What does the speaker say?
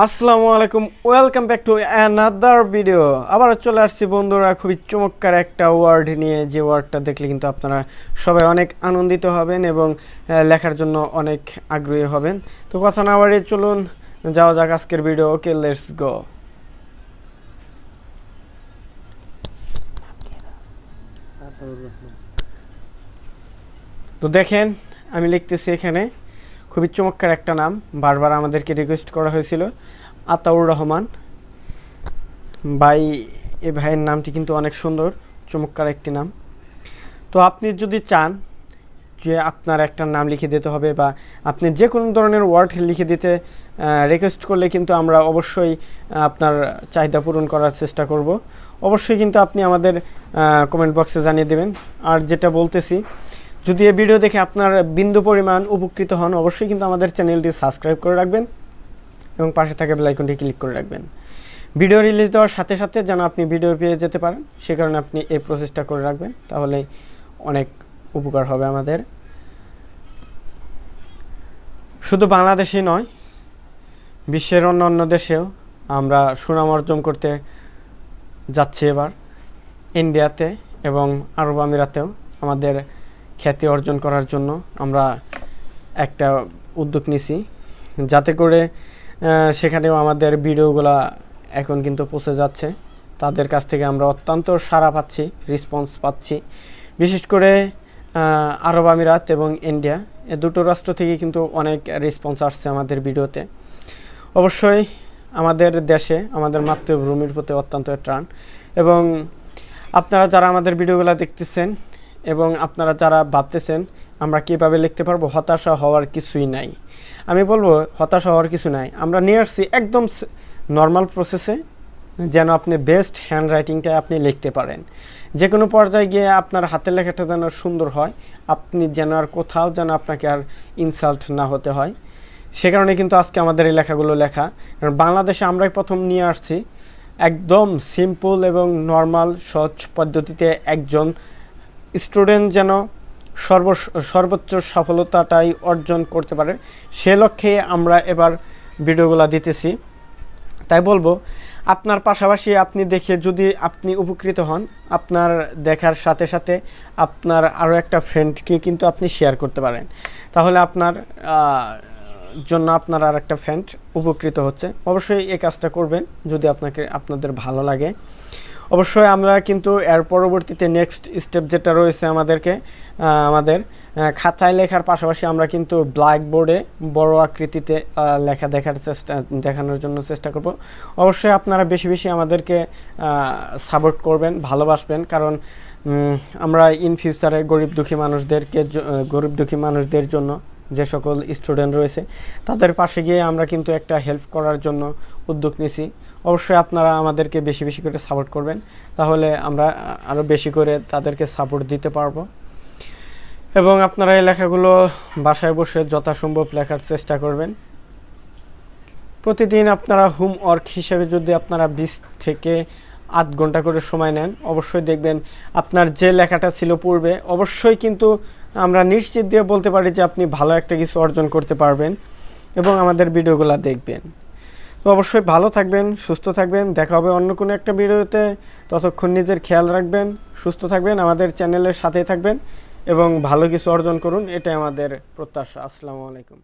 আসসালামু আলাইকুম, welcome back to another video. আবার চলে আসছি বন্ধুরা খুবই চমৎকার একটা ওয়ার্ড নিয়ে, যে ওয়ার্ডটা দেখলে কিন্তু আপনারা সবাই অনেক আনন্দিত হবেন এবং লেখার জন্য অনেক আগ্রহী হবেন। তো কথা না বাড়িয়ে চলুন যাওয়া যাক আজকের ভিডিও। Okay, let's go. তো দেখেন, আমি লিখতেছি এখানে খুবই চমৎকার একটা নাম, বারবার আমাদেরকে রিকোয়েস্ট করা হয়েছিল, আতাউর রহমান ভাই। এই ভাইয়ের নামটি কিন্তু অনেক সুন্দর, চমৎকার একটি নাম। তো আপনি যদি চান যে আপনার একটা নাম লিখে দিতে হবে, বা আপনি যে কোনো ধরনের ওয়ার্ড লিখে দিতে রিকোয়েস্ট করলে কিন্তু আমরা অবশ্যই আপনার চাহিদা পূরণ করার চেষ্টা করব। অবশ্যই কিন্তু আপনি আমাদের কমেন্ট বক্সে জানিয়ে দেবেন। আর যেটা বলতেছি, যদি এই ভিডিও দেখে আপনার বিন্দু পরিমাণ উপকৃত হন, অবশ্যই কিন্তু আমাদের চ্যানেলটি সাবস্ক্রাইব করে রাখবেন এবং পাশে থাকা বেল আইকনটি ক্লিক করে রাখবেন। ভিডিও রিলিজ দেওয়ার সাথে সাথে যেন আপনি ভিডিও পেয়ে যেতে পারেন, সে কারণে আপনি এই প্রসেসটা করে রাখবেন, তাহলে অনেক উপকার হবে আমাদের। শুধু বাংলাদেশই নয়, বিশ্বের অন্য দেশেও আমরা সুনাম অর্জন করতে যাচ্ছি। এবার ইন্ডিয়াতে এবং আরব আমিরাতেও আমাদের খ্যাতি অর্জন করার জন্য আমরা একটা উদ্যোগ নিছি, যাতে করে সেখানেও আমাদের ভিডিওগুলা এখন কিন্তু পৌঁছে যাচ্ছে। তাদের কাছ থেকে আমরা অত্যন্ত সাড়া পাচ্ছি, রেসপন্স পাচ্ছি। বিশেষ করে আরব আমিরাত এবং ইন্ডিয়া, এ দুটো রাষ্ট্র থেকে কিন্তু অনেক রেসপন্স আসছে আমাদের ভিডিওতে। অবশ্যই আমাদের দেশে, আমাদের মাতৃভূমির প্রতি অত্যন্ত টান। এবং আপনারা যারা আমাদের ভিডিওগুলো দেখতেছেন এবং আপনারা যারা ভাবতেছেন আমরা কীভাবে লিখতে পারবো, হতাশা হওয়ার কিছুই নাই। আমি বলবো হতাশা হওয়ার কিছু নাই। আমরা নিয়ে আসছি একদম নর্মাল প্রসেসে, যেন আপনি বেস্ট হ্যান্ড রাইটিংটা আপনি লিখতে পারেন। যে কোনো পর্যায়ে গিয়ে আপনার হাতের লেখাটা যেন সুন্দর হয়, আপনি যেন আর কোথাও যেন আপনাকে আর ইনসাল্ট না হতে হয়। সে কারণে কিন্তু আজকে আমাদের এই লেখাগুলো লেখা। কারণ বাংলাদেশে আমরাই প্রথম নিয়ে আসছি একদম সিম্পল এবং নর্মাল সহজ পদ্ধতিতে একজন স্টুডেন্ট যেন সর্বোচ্চ সফলতাটাই অর্জন করতে পারে, সে লক্ষ্যে আমরা এবার ভিডিওগুলো দিতেছি। তাই বলবো, আপনার পাশাপাশি আপনি দেখে যদি আপনি উপকৃত হন, আপনার দেখার সাথে সাথে আপনার আরও একটা ফ্রেন্ডকে কিন্তু আপনি শেয়ার করতে পারেন, তাহলে আপনার জন্য আপনার আর একটা ফ্রেন্ড উপকৃত হচ্ছে। অবশ্যই এই কাজটা করবেন যদি আপনাদের ভালো লাগে। অবশ্যই আমরা কিন্তু এর পরবর্তীতে নেক্সট স্টেপ যেটা রয়েছে আমাদের খাতায় লেখার পাশাপাশি আমরা কিন্তু ব্ল্যাকবোর্ডে বড় আকৃতিতে লেখা দেখানোর জন্য চেষ্টা করব। অবশ্যই আপনারা বেশি বেশি আমাদেরকে সাপোর্ট করবেন, ভালোবাসবেন, কারণ আমরা ইন ফিউচারে গরিব দুঃখী মানুষদের জন্য যে সকল স্টুডেন্ট রয়েছে তাদের পাশে গিয়ে আমরা কিন্তু একটা হেল্প করার জন্য উদ্যোগ নিছি। অবশ্যই আপনারা আমাদেরকে বেশি বেশি করে সাপোর্ট করবেন, তাহলে আমরা আরও বেশি করে তাদেরকে সাপোর্ট দিতে পারবো। এবং আপনারা এই লেখাগুলো বাসায় বসে যথাসম্ভব লেখার চেষ্টা করবেন। প্রতিদিন আপনারা হোমওয়ার্ক হিসেবে যদি আপনারা 20 থেকে 8 ঘন্টা করে সময় নেন, অবশ্যই দেখবেন আপনার যে লেখাটা ছিল পূর্বে, অবশ্যই কিন্তু আমরা নিশ্চিত দিয়ে বলতে পারি যে আপনি ভালো একটা কিছু অর্জন করতে পারবেন এবং আমাদের ভিডিওগুলো দেখবেন। তো অবশ্যই ভালো থাকবেন, সুস্থ থাকবেন, দেখা হবে অন্য কোনো একটা ভিডিওতে। ততক্ষণ নিজের খেয়াল রাখবেন, সুস্থ থাকবেন, আমাদের চ্যানেলের সাথেই থাকবেন এবং ভালো কিছু অর্জন করুন, এটাই আমাদের প্রত্যাশা। আসসালামু আলাইকুম।